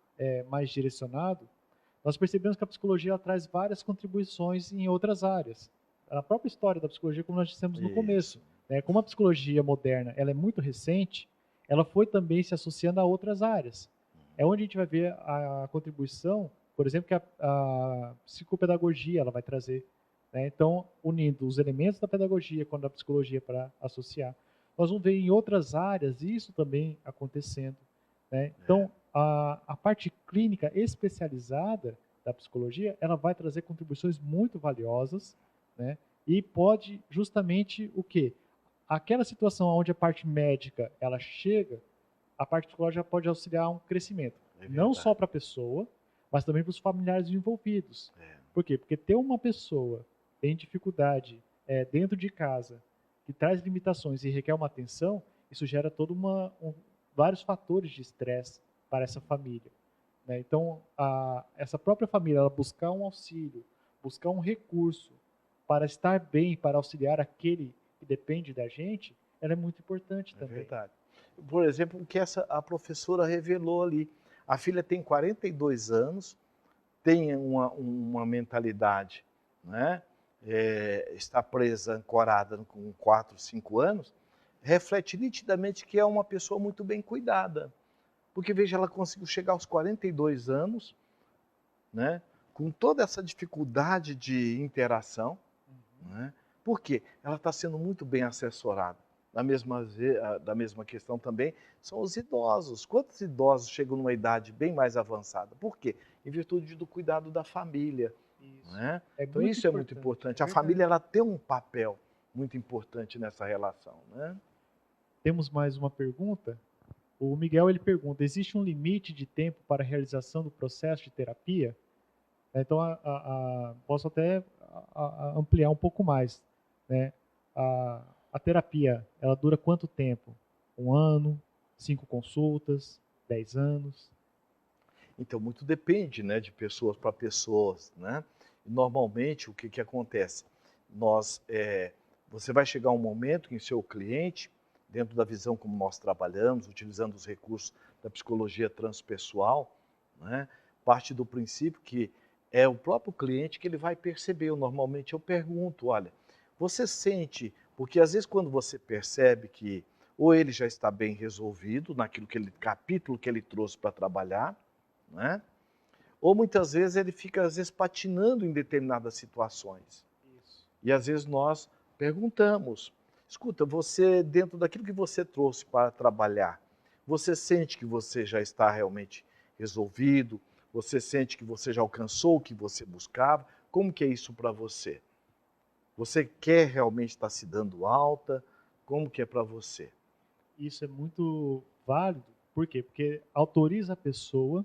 mais direcionado, nós percebemos que a psicologia ela traz várias contribuições em outras áreas. A própria história da psicologia, como nós dissemos no começo, como a psicologia moderna ela é muito recente, ela foi também se associando a outras áreas. É onde a gente vai ver a contribuição, por exemplo, que a psicopedagogia ela vai trazer. Né? Então, unindo os elementos da pedagogia com a da psicologia para associar. Nós vamos ver em outras áreas isso também acontecendo. Né? Então, a parte clínica especializada da psicologia, ela vai trazer contribuições muito valiosas, né? E pode justamente o quê? Aquela situação onde a parte médica ela chega, a parte psicológica pode auxiliar um crescimento. Não só para a pessoa, mas também para os familiares envolvidos. Por quê? Porque ter uma pessoa que tem dificuldade dentro de casa, que traz limitações e requer uma atenção, isso gera vários fatores de estresse para essa família. Né? Então, essa própria família, ela buscar um auxílio, buscar um recurso para estar bem, para auxiliar aquele que depende da gente, ela é muito importante também. É verdade. Por exemplo, o que a professora revelou ali. A filha tem 42 anos, tem uma mentalidade, né? Está presa, ancorada com 4, 5 anos, reflete nitidamente que é uma pessoa muito bem cuidada. Porque, veja, ela conseguiu chegar aos 42 anos, né, com toda essa dificuldade de interação. Né? Por quê? Ela está sendo muito bem assessorada. Da mesma questão também são os idosos. Quantos idosos chegam numa idade bem mais avançada? Por quê? Em virtude do cuidado da família. Isso. Né? Então muito isso é muito importante. A família ela tem um papel muito importante nessa relação. Né? Temos mais uma pergunta. O Miguel ele pergunta: existe um limite de tempo para a realização do processo de terapia? Então, posso até ampliar um pouco mais. Né? A terapia, ela dura quanto tempo? 1 ano? 5 consultas? 10 anos? Então, muito depende, né, de pessoas para pessoas. Né? Normalmente, o que acontece? Você vai chegar um momento que o seu cliente, dentro da visão como nós trabalhamos, utilizando os recursos da psicologia transpessoal, né, parte do princípio que é o próprio cliente que ele vai perceber. Normalmente eu pergunto, olha, você sente, porque às vezes quando você percebe que ou ele já está bem resolvido naquilo capítulo que ele trouxe para trabalhar, né, ou muitas vezes ele fica às vezes patinando em determinadas situações. Isso. E às vezes nós perguntamos, escuta, você, dentro daquilo que você trouxe para trabalhar, você sente que você já está realmente resolvido? Você sente que você já alcançou o que você buscava? Como que é isso para você? Você quer realmente estar se dando alta? Como que é para você? Isso é muito válido. Por quê? Porque autoriza a pessoa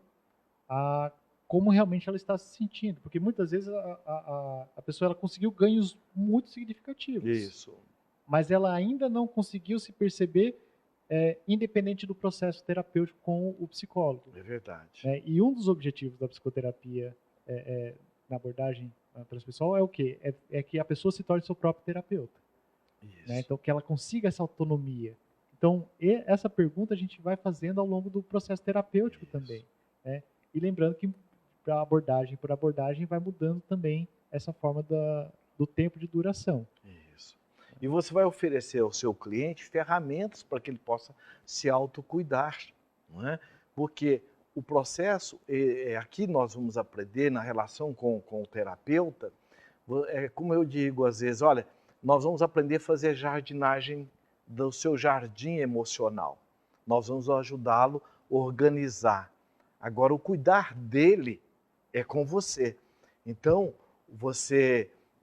a como realmente ela está se sentindo. Porque muitas vezes a pessoa ela conseguiu ganhos muito significativos. Isso. Mas ela ainda não conseguiu se perceber independente do processo terapêutico com o psicólogo. É verdade. Né? E um dos objetivos da psicoterapia na abordagem transpessoal é o quê? É que a pessoa se torne seu próprio terapeuta. Isso. Né? Então, que ela consiga essa autonomia. Então, essa pergunta a gente vai fazendo ao longo do processo terapêutico também. Né? E lembrando que para abordagem por abordagem vai mudando também essa forma do tempo de duração. Isso. E você vai oferecer ao seu cliente ferramentas para que ele possa se autocuidar, não é? Porque o processo, aqui nós vamos aprender na relação com o terapeuta, como eu digo às vezes, olha, nós vamos aprender a fazer jardinagem do seu jardim emocional. Nós vamos ajudá-lo a organizar. Agora, o cuidar dele é com você. Então,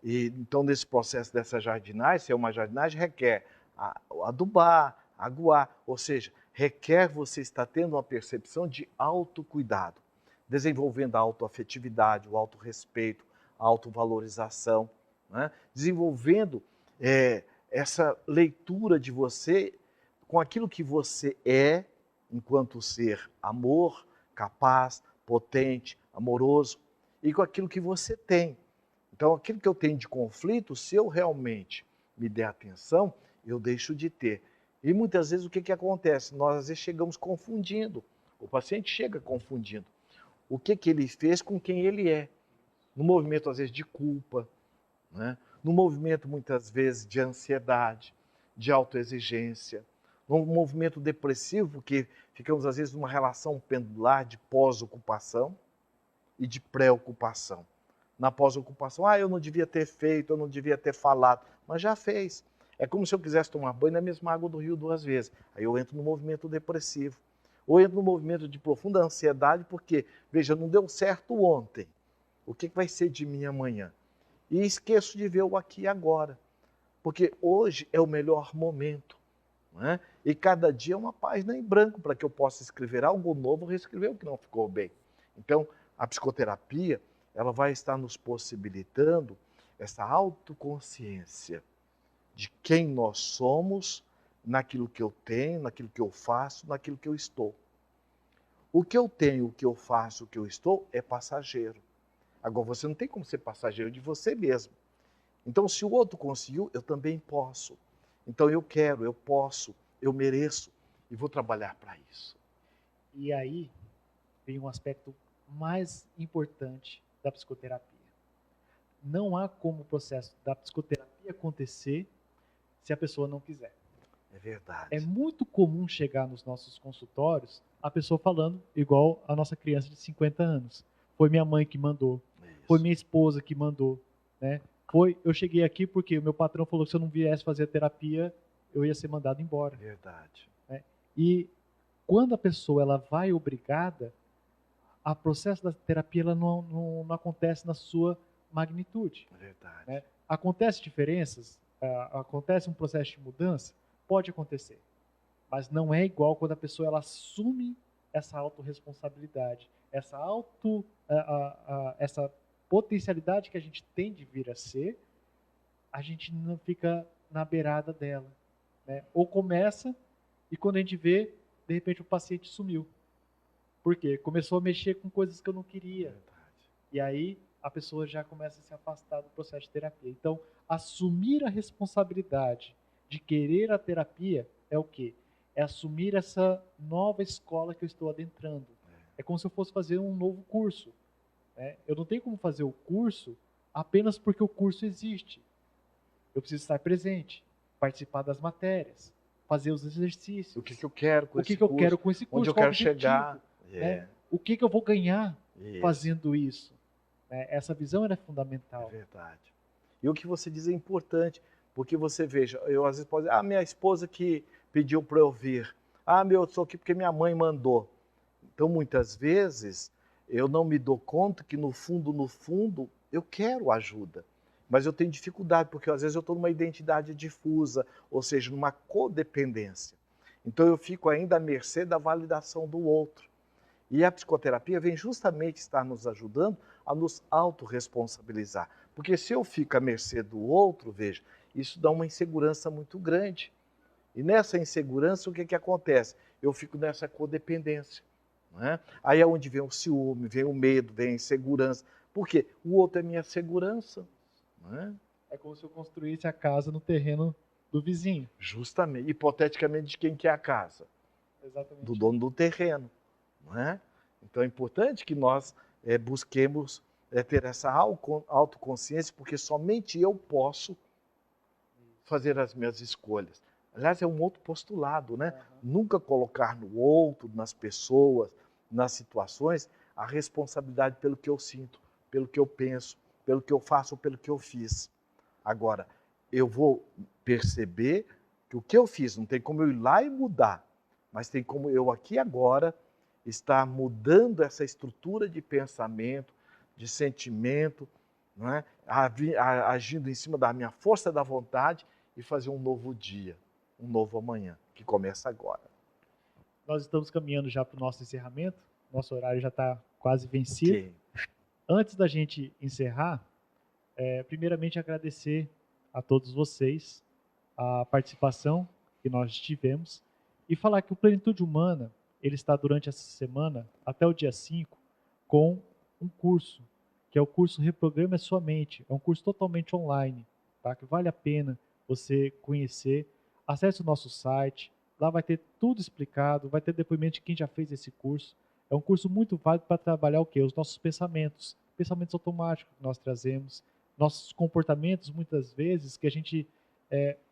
então nesse processo dessa jardinagem, se é uma jardinagem, requer adubar, aguar, ou seja, requer você estar tendo uma percepção de autocuidado, desenvolvendo a autoafetividade, o autorrespeito, a autovalorização, né? Desenvolvendo essa leitura de você com aquilo que você é, enquanto ser amor, capaz, potente, amoroso, e com aquilo que você tem. Então, aquilo que eu tenho de conflito, se eu realmente me der atenção, eu deixo de ter. E muitas vezes o que acontece? Nós às vezes chegamos confundindo. O paciente chega confundindo o que ele fez com quem ele é. No movimento, às vezes, de culpa, né? No movimento, muitas vezes, de ansiedade, de autoexigência, no movimento depressivo, que ficamos, às vezes, numa relação pendular de pós-ocupação e de pré-ocupação. Na pós-ocupação, eu não devia ter feito, eu não devia ter falado, mas já fez. É como se eu quisesse tomar banho na mesma água do rio 2 vezes. Aí eu entro no movimento depressivo. Ou entro no movimento de profunda ansiedade, porque, veja, não deu certo ontem. O que vai ser de mim amanhã? E esqueço de ver o aqui e agora. Porque hoje é o melhor momento. Não é? E cada dia é uma página em branco para que eu possa escrever algo novo, reescrever o que não ficou bem. Então, a psicoterapia, ela vai estar nos possibilitando essa autoconsciência de quem nós somos, naquilo que eu tenho, naquilo que eu faço, naquilo que eu estou. O que eu tenho, o que eu faço, o que eu estou é passageiro. Agora, você não tem como ser passageiro de você mesmo. Então, se o outro conseguiu, eu também posso. Então, eu quero, eu posso, eu mereço e vou trabalhar para isso. E aí vem um aspecto mais importante da psicoterapia. Não há como o processo da psicoterapia acontecer se a pessoa não quiser. É verdade. É muito comum chegar nos nossos consultórios a pessoa falando igual a nossa criança de 50 anos. Foi minha mãe que mandou, foi minha esposa que mandou, né? Eu cheguei aqui porque o meu patrão falou que se eu não viesse fazer terapia, eu ia ser mandado embora. Verdade. Né? E quando a pessoa ela vai obrigada, o processo da terapia ela não acontece na sua magnitude. Verdade. Né? Acontece diferenças, acontece um processo de mudança, pode acontecer, mas não é igual quando a pessoa ela assume essa autorresponsabilidade, essa potencialidade que a gente tem de vir a ser, a gente não fica na beirada dela, né? Ou começa e quando a gente vê, de repente o paciente sumiu. Por quê? Começou a mexer com coisas que eu não queria. Verdade. E aí a pessoa já começa a se afastar do processo de terapia. Então, assumir a responsabilidade de querer a terapia é o quê? É assumir essa nova escola que eu estou adentrando. É como se eu fosse fazer um novo curso. Né? Eu não tenho como fazer o curso apenas porque o curso existe. Eu preciso estar presente, participar das matérias, fazer os exercícios. O que eu quero com esse curso? O que eu quero com esse curso? Onde eu quero chegar? Né? O que eu vou ganhar fazendo isso? Essa visão é fundamental. É verdade. E o que você diz é importante, porque você veja, eu às vezes posso dizer, minha esposa que pediu para eu vir. Eu estou aqui porque minha mãe mandou. Então, muitas vezes, eu não me dou conta que no fundo, eu quero ajuda. Mas eu tenho dificuldade, porque às vezes eu estou numa identidade difusa, ou seja, numa codependência. Então, eu fico ainda à mercê da validação do outro. E a psicoterapia vem justamente estar nos ajudando a nos autorresponsabilizar. Porque se eu fico à mercê do outro, veja, isso dá uma insegurança muito grande. E nessa insegurança, o que acontece? Eu fico nessa codependência. Não é? Aí é onde vem o ciúme, vem o medo, vem a insegurança. Por quê? O outro é minha segurança. Não é? É como se eu construísse a casa no terreno do vizinho. Justamente. Hipoteticamente, de quem que é a casa? Exatamente. Do dono do terreno. Não é? Então é importante que nós busquemos ter essa autoconsciência, porque somente eu posso fazer as minhas escolhas. Aliás, é um outro postulado, né? Nunca colocar no outro, nas pessoas, nas situações, a responsabilidade pelo que eu sinto, pelo que eu penso, pelo que eu faço ou pelo que eu fiz. Agora, eu vou perceber que o que eu fiz não tem como eu ir lá e mudar, mas tem como eu aqui agora estar mudando essa estrutura de pensamento, de sentimento, não é? Agindo em cima da minha força da vontade e fazer um novo dia, um novo amanhã, que começa agora. Nós estamos caminhando já para o nosso encerramento, nosso horário já está quase vencido. Okay. Antes da gente encerrar, primeiramente agradecer a todos vocês a participação que nós tivemos e falar que o Plenitude Humana, ele está durante essa semana, até o dia 5, com um curso, que é o curso Reprograme a Sua Mente. É um curso totalmente online, tá? Que vale a pena você conhecer. Acesse o nosso site, lá vai ter tudo explicado, vai ter depoimento de quem já fez esse curso. É um curso muito válido para trabalhar o quê? Os nossos pensamentos automáticos que nós trazemos, nossos comportamentos, muitas vezes, que a gente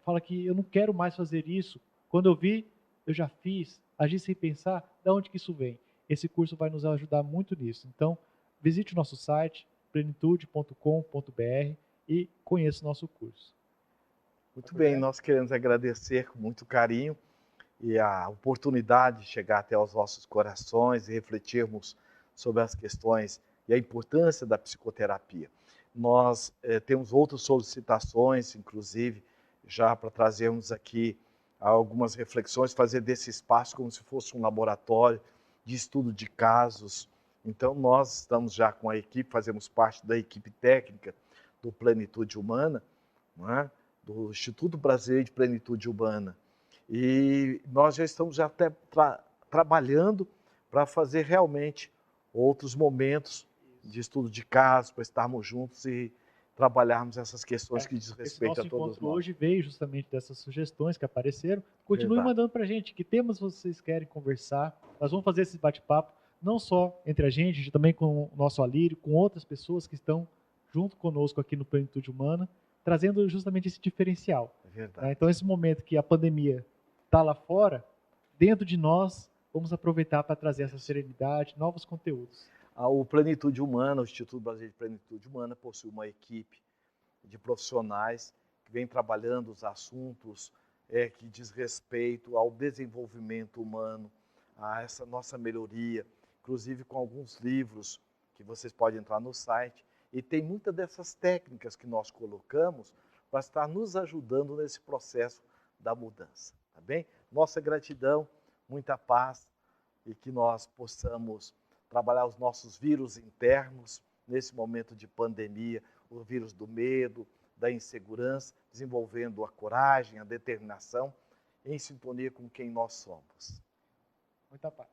fala que eu não quero mais fazer isso. Quando eu vi, eu já fiz, agi sem pensar, de onde que isso vem? Esse curso vai nos ajudar muito nisso. Então, visite o nosso site, plenitude.com.br e conheça o nosso curso. Muito bem, nós queremos agradecer com muito carinho e a oportunidade de chegar até os vossos corações e refletirmos sobre as questões e a importância da psicoterapia. Nós temos outras solicitações, inclusive, já para trazermos aqui algumas reflexões, fazer desse espaço como se fosse um laboratório de estudo de casos. Então, nós estamos já com a equipe, fazemos parte da equipe técnica do Plenitude Humana, não é? Do Instituto Brasileiro de Plenitude Humana. E nós já estamos até trabalhando para fazer realmente outros momentos de estudo de casos, para estarmos juntos e trabalharmos essas questões que diz respeito a todos nós. Nosso encontro hoje veio justamente dessas sugestões que apareceram. Continue mandando para a gente que temas vocês querem conversar. Nós vamos fazer esse bate-papo, não só entre a gente também com o nosso Alírio, com outras pessoas que estão junto conosco aqui no Plenitude Humana, trazendo justamente esse diferencial. É verdade. Então, esse momento que a pandemia está lá fora, dentro de nós, vamos aproveitar para trazer essa serenidade, novos conteúdos. O Plenitude Humana, o Instituto Brasileiro de Plenitude Humana, possui uma equipe de profissionais que vem trabalhando os assuntos que diz respeito ao desenvolvimento humano, a essa nossa melhoria, inclusive com alguns livros que vocês podem entrar no site, e tem muitas dessas técnicas que nós colocamos para estar nos ajudando nesse processo da mudança, tá bem? Nossa gratidão, muita paz e que nós possamos trabalhar os nossos vírus internos nesse momento de pandemia, o vírus do medo, da insegurança, desenvolvendo a coragem, a determinação, em sintonia com quem nós somos. Muita paz.